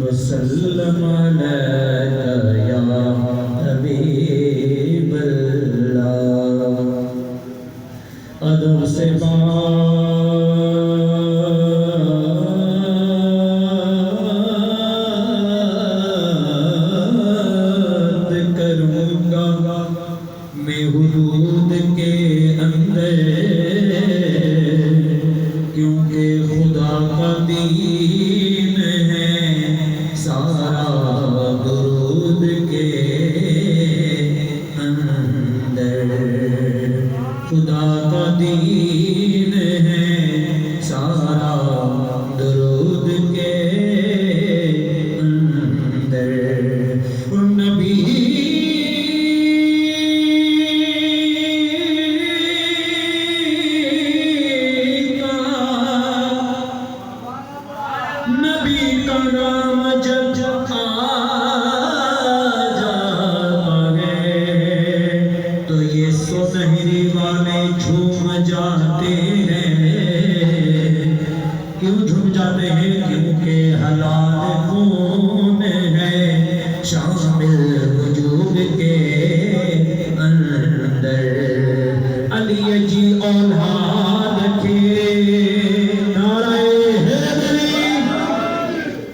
وسلم عليك يا حبيب الله ادب سے بات کروں گا میں حدود کے اندر کیونکہ خدا کا دین ہے سارا درود کے اندر خدا کا دین ہے سارا درود کے اندر نبی کا نام جب آ جاتا ہے تو یہ سنہری والے جھوم جاتے ہیں کیوں جھوم جاتے ہیں کیونکہ حلال خون ہے شامل وجود کے اندر علی جی اولاد تھے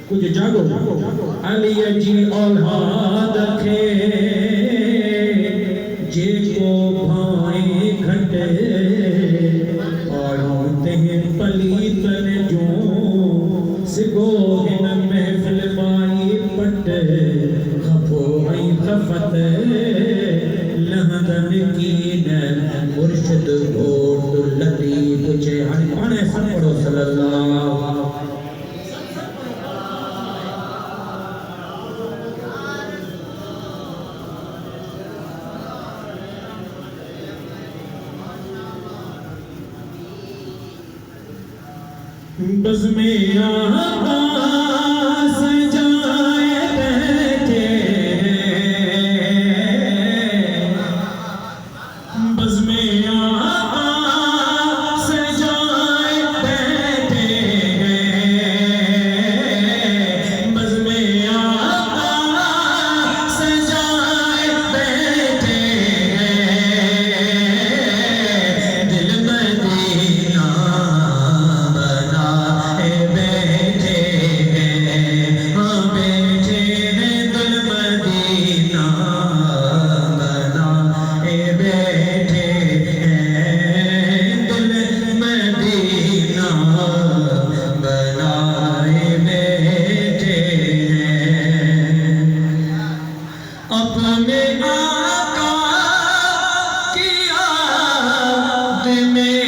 کچھ جاگو علی جی اولاد تھے جے کو بھائیں گھٹے آڑھوتے ہیں پلیتن جو سگو ہن محفل بائی پٹ خفو ہی خفت لہدن کین مرشد گھوٹ لطیف چھے ہنی پانے سن پڑھو صلی اللہ بزم آقا سجائے بیٹھے بزم آقا سجائے بیٹھے بزم آقا سجائے بیٹھے دل مدینہ اپنے آقا کی یاد میں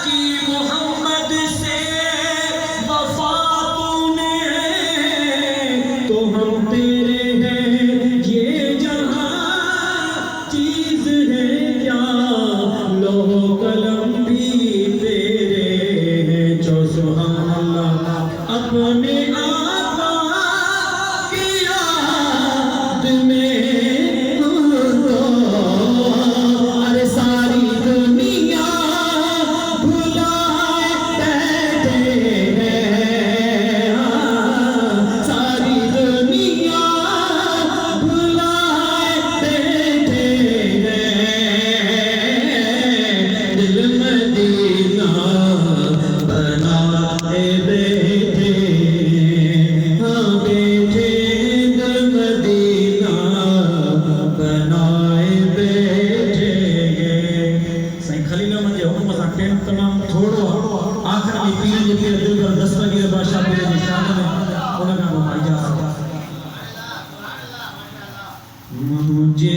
کی محمد سے وفا تونے تو ہم تیرے ہیں یہ جہاں چیز ہے کیا لو قلم بھی تیرے ہیں جو سبحان اللہ اپنے آقا کی یاد میں ارے ساری دنیا بھلائے بیٹھے ہیں ساری دنیا بھلائے بیٹھے ہیں دل مدینہ بنائے بیٹھے ہاں بیٹھے دل مدینہ بنائے بیٹھے سائیں خلیل احمد جی حکم ساکھتے ہیں تمام تھوڑو آخر کی پیر جی پیر دل کر دستگیر بادشاہ پیر جی شاہ میں انہوں نے بھائی جا سکتا مجھے